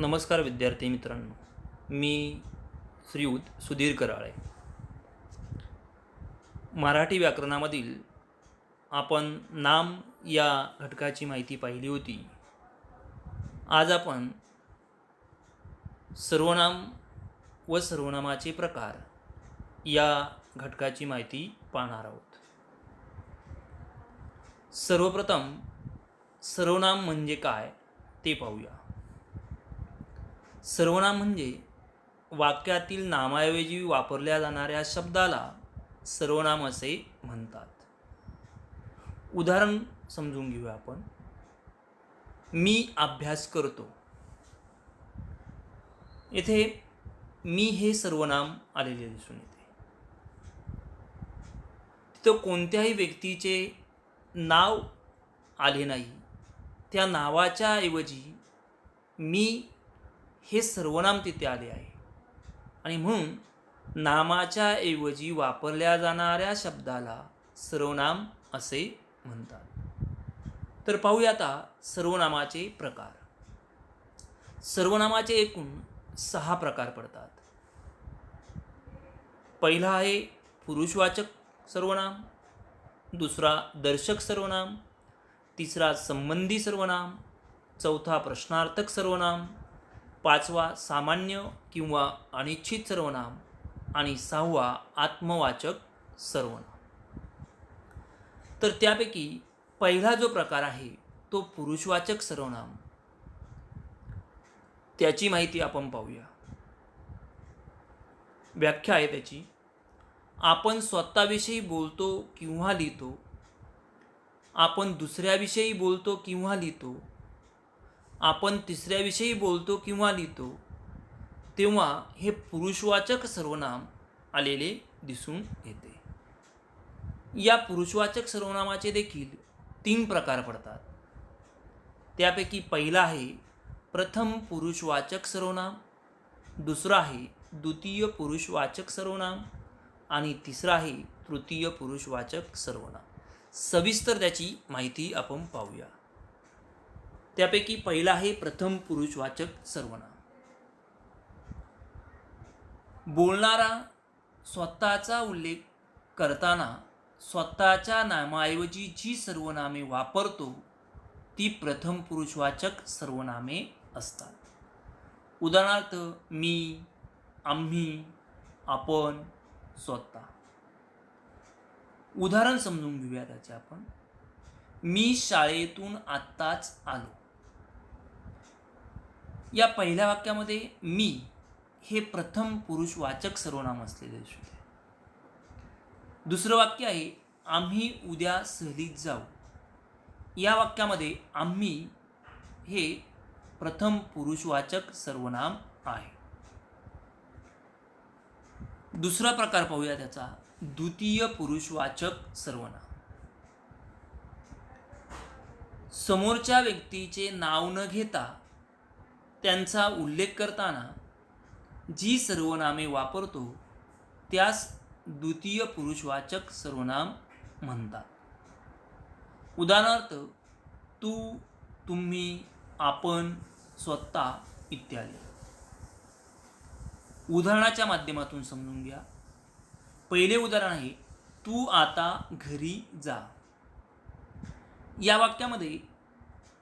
नमस्कार विद्यार्थी मित्रांनो, मी श्रीयुत सुधीर कराळे. मराठी व्याकरणामधील आपण नाम या घटकाची माहिती पाहिली होती. आज आपण सर्वनाम व सर्वनामाचे प्रकार या घटकाची माहिती पाहणार आहोत. सर्वप्रथम सर्वनाम म्हणजे काय ते पाहूया. सर्वनाम म्हणजे वाक्यातील नामाऐवजी वापरल्या जाणाऱ्या शब्दाला सर्वनाम असे म्हणतात. उदाहरण समजून घेऊया आपण. मी अभ्यास करतो. येथे मी हे सर्वनाम आलेले दिसून येते. तिथं कोणत्याही व्यक्तीचे नाव आले नाही. त्या नावाच्या ऐवजी मी हे सर्वनाम तिथे आले आहे आणि म्हणून नामाच्या ऐवजी वापरल्या जाणाऱ्या शब्दाला सर्वनाम असे म्हणतात. तर पाहूया आता सर्वनामाचे प्रकार. सर्वनामाचे एकूण 6 प्रकार पडतात. पहिला आहे पुरुषवाचक सर्वनाम, दुसरा दर्शक सर्वनाम, तिसरा संबंधी सर्वनाम, चौथा प्रश्नार्थक सर्वनाम, पाचवा सामान्य किंवा अनिश्चित सर्वनाम आणि 6वा आत्मवाचक सर्वनाम. तर त्यापैकी पहिला जो प्रकार आहे तो पुरुषवाचक सर्वनाम, त्याची माहिती आपण पाहूया. व्याख्या आहे त्याची. आपण स्वतःविषयी बोलतो किंवा लिहितो, आपण दुसऱ्याविषयी बोलतो किंवा लिहितो, आपण तिसऱ्याविषयी बोलतो किंवा लिहितो, तेव्हा हे पुरुषवाचक सर्वनाम आलेले दिसून येते. या पुरुषवाचक सर्वनामाचे देखील 3 प्रकार पडतात. त्यापैकी पहिला आहे प्रथम पुरुषवाचक सर्वनाम, दुसरा आहे द्वितीय पुरुषवाचक सर्वनाम आणि तिसरा आहे तृतीय पुरुषवाचक सर्वनाम. सविस्तर त्याची माहिती आपण पाहूया. त्यापैकी पहिला आहे प्रथम पुरुषवाचक सर्वनाम. बोलणारा स्वतःचा उल्लेख करताना स्वतःच्या नामाऐवजी जी सर्वनामे वापरतो ती प्रथम पुरुषवाचक सर्वनामे असतात. उदाहरणार्थ मी, आम्ही, आपण, स्वतः. उदाहरण समजून घेऊया त्याचे आपण. मी शाळेतून आत्ताच आलो. या पहिल्या वाक्यामध्ये मी हे प्रथम पुरुषवाचक सर्वनाम असलेले दिसते. दुसरं वाक्य आहे आम्ही उद्या सहलीत जाऊ. या वाक्यामध्ये आम्ही हे प्रथम पुरुषवाचक सर्वनाम आहे. दुसरा प्रकार पाहूया त्याचा, द्वितीय पुरुषवाचक सर्वनाम. समोरच्या व्यक्तीचे नाव न घेता त्यांचा उल्लेख करताना जी सर्वनामे वापरतो त्यास द्वितीय पुरुषवाचक सर्वनाम म्हणतात. उदाहरणार्थ तू, तुम्ही, आपण, स्वतः इत्यादी. उदाहरणाच्या माध्यमातून समजून घ्या. पहिले उदाहरण आहे तू आता घरी जा. या वाक्यामध्ये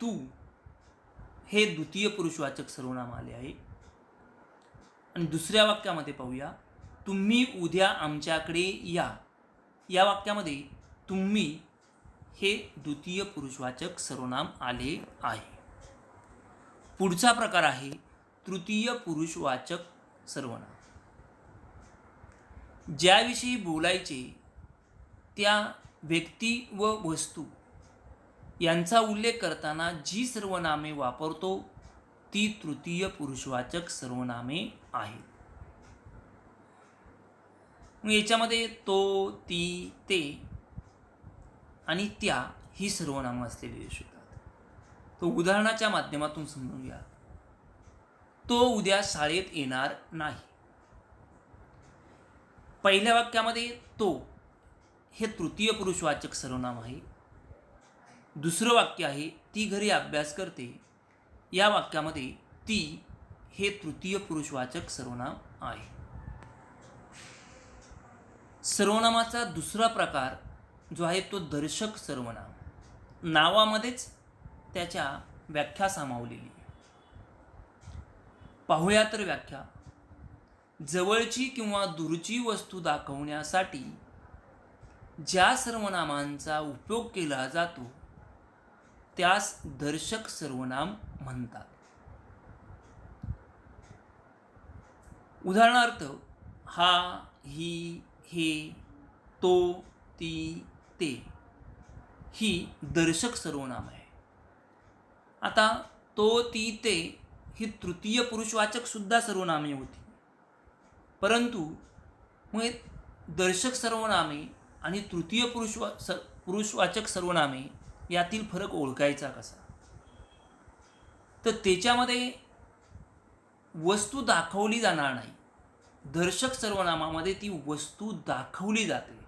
तू हे द्वितीय पुरुषवाचक सर्वनाम आले आहे. आणि दुसऱ्या वाक्यामध्ये पाहूया तुम्ही उद्या आमच्याकडे या. या वाक्यामध्ये तुम्ही हे द्वितीय पुरुषवाचक सर्वनाम आले आहे. पुढचा प्रकार आहे तृतीय पुरुषवाचक सर्वनाम. ज्याविषयी बोलायचे त्या व्यक्ती व वस्तू यांचा उल्लेख करताना जी सर्वनामे वापरतो ती तृतीय पुरुषवाचक सर्वनामे आहेत. याच्यामध्ये तो, ती, ते आणि त्या ही सर्वनामं असलेली दिसतात. तो उदाहरणाच्या माध्यमातून समजून घ्या. तो उद्या शाळेत येणार नाही. पहिल्या वाक्यामध्ये तो हे तृतीय पुरुषवाचक सर्वनाम आहे. दुसरं वाक्य आहे ती घरी अभ्यास करते. या वाक्यामध्ये ती हे तृतीय पुरुषवाचक सर्वनाम आहे. सर्वनामाचा दुसरा प्रकार जो आहे तो दर्शक सर्वनाम. नावामध्येच त्याच्या व्याख्या सामावलेली आहे. पाहूया तर व्याख्या. जवळची किंवा दूरची वस्तू दाखवण्यासाठी ज्या सर्वनामांचा उपयोग केला जातो त्यास दर्शक सर्वनाम म्हणतात. उदाहरणार्थ हा, ही, हे, तो, ती, ते ही दर्शक सर्वनाम आहे. आता तो, ती, ते ही तृतीय पुरुषवाचक सुद्धा सर्वनामे होती. परंतु मग दर्शक सर्वनामे आणि तृतीय पुरुषवाचक सर्वनामे यातील फरक ओळखायचा कसा? तर त्याच्यामध्ये वस्तू दाखवली जाणार नाही. दर्शक सर्वनामामध्ये ती वस्तू दाखवली जाते.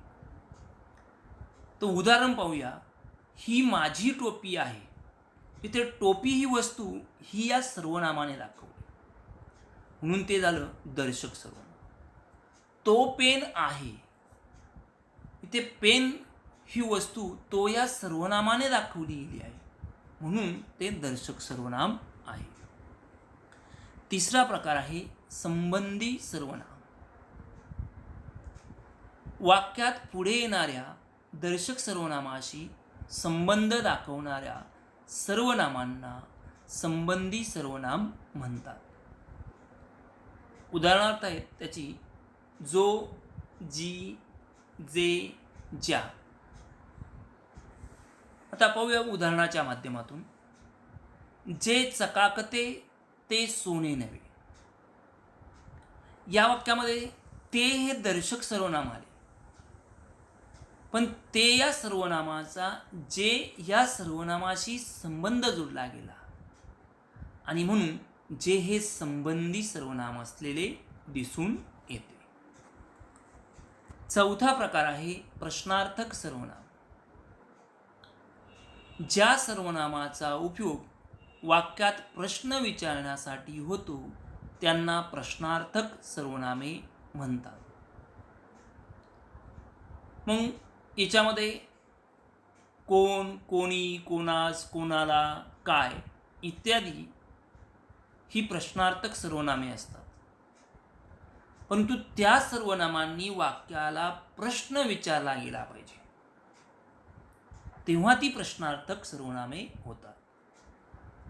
तर उदाहरण पाहूया. ही माझी टोपी आहे. इथे टोपी ही वस्तू ही या सर्वनामाने दाखवली, म्हणून ते झालं दर्शक सर्वनाम. तो पेन आहे. इथे पेन ही वस्तू तो या सर्वनामाने दाखवली गेली आहे, म्हणून ते दर्शक सर्वनाम आहे. तिसरा प्रकार आहे संबंधी सर्वनाम. वाक्यात पुढे येणाऱ्या दर्शक सर्वनामाशी संबंध दाखवणाऱ्या सर्वनामांना संबंधी सर्वनाम म्हणतात. उदाहरणार्थ आहेत त्याची जो, जी, जे, ज्या. आता पाहूया उदाहरणाच्या माध्यमातून. जे चकाकते ते सोने नव्हे. या वाक्यामध्ये ते हे दर्शक सर्वनाम आले, पण ते या सर्वनामाचा जे या सर्वनामाशी संबंध जोडला गेला आणि म्हणून जे हे संबंधी सर्वनाम असलेले दिसून येते. चौथा प्रकार आहे प्रश्नार्थक सर्वनाम. ज्या सर्वनामाचा उपयोग वाक्यात प्रश्न विचारण्यासाठी होतो त्यांना प्रश्नार्थक सर्वनामे म्हणतात. मग याच्यामध्ये कोण, कोणी, कोणास, कोणाला, काय इत्यादी ही प्रश्नार्थक सर्वनामे असतात. परंतु त्या सर्वनामांनी वाक्याला प्रश्न विचारला गेला पाहिजे, तेव्हा ती प्रश्नार्थक सर्वनामे होतात.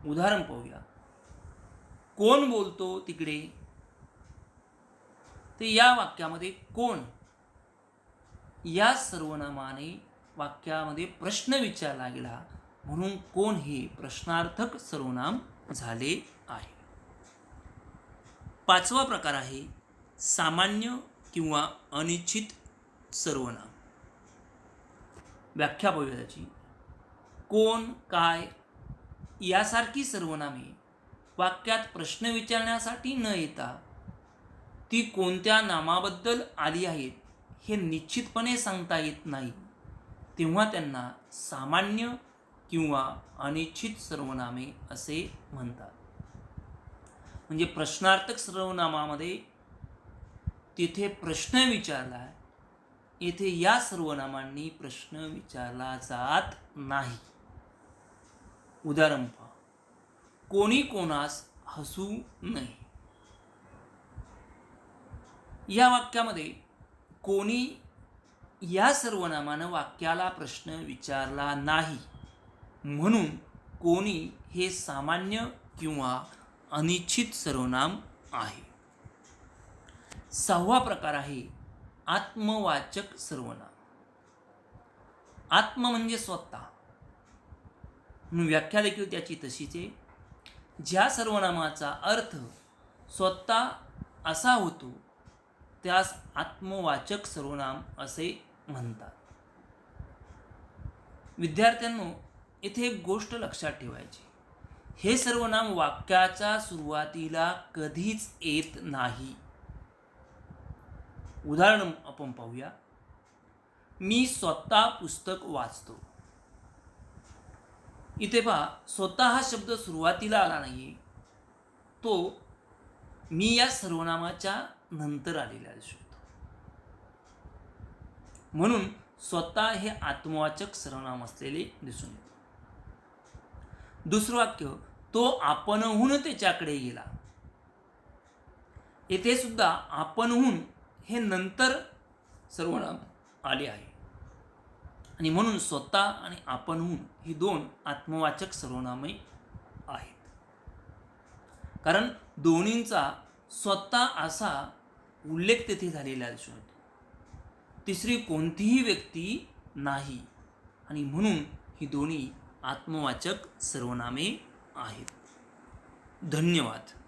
उदाहरण पाहूया. कोण बोलतो तिकडे. ते या वाक्यामध्ये कोण या सर्वनामाने वाक्यामध्ये प्रश्न विचारला गेला, म्हणून कोण हे प्रश्नार्थक सर्वनाम झाले आहे. पाचवा प्रकार आहे सामान्य किंवा अनिश्चित सर्वनाम. व्याख्या पाहूया त्याची. कोण, काय यासारखी सर्वनामे वाक्यात प्रश्न विचारण्यासाठी न येता ती कोणत्या नामाबद्दल आली आहेत हे निश्चितपणे सांगता येत नाही, तेव्हा त्यांना सामान्य किंवा अनिश्चित सर्वनामे असे म्हणतात. म्हणजे प्रश्नार्थक सर्वनामामध्ये तिथे प्रश्न विचारला, येथे या सर्वनामांनी प्रश्न विचारला जात नाही. उदाहरण पहा. कोणी कोणास हसू नये. या वाक्यामध्ये कोणी या सर्वनामानं वाक्याला प्रश्न विचारला नाही, म्हणून कोणी हे सामान्य किंवा अनिश्चित सर्वनाम आहे. सहावा प्रकार आहे आत्मवाचक सर्वनाम. आत्म म्हणजे स्वतः, म्हणून व्याख्या देखील त्याची तशीच आहे. ज्या सर्वनामाचा अर्थ स्वतः असा होतो त्यास आत्मवाचक सर्वनाम असे म्हणतात. विद्यार्थ्यांनो, येथे एक गोष्ट लक्षात ठेवायची. हे सर्वनाम वाक्याच्या सुरुवातीला कधीच येत नाही. उदाहरण आपण पाहूया. मी स्वतः पुस्तक वाचतो. इथे पहा, स्वतः हा शब्द सुरुवातीला आला नाहीये, तो मी या सर्वनामाच्या नंतर आलेला दिसतो. म्हणून स्वतः हे आत्मवाचक सर्वनाम असलेले दिसून येते. दुसरं वाक्य, तो आपणहून त्याच्याकडे गेला. येथे सुद्धा आपणहून हे नंतर सर्वनाम आले आहे आणि म्हणून स्वतः आणि आपणहून ही दोन आत्मवाचक सर्वनामे आहेत. कारण दोन्हींचा स्वतः असा उल्लेख तेथे झालेला दिसून येतो. तिसरी कोणतीही व्यक्ती नाही आणि म्हणून ही दोन्ही आत्मवाचक सर्वनामे आहेत. धन्यवाद.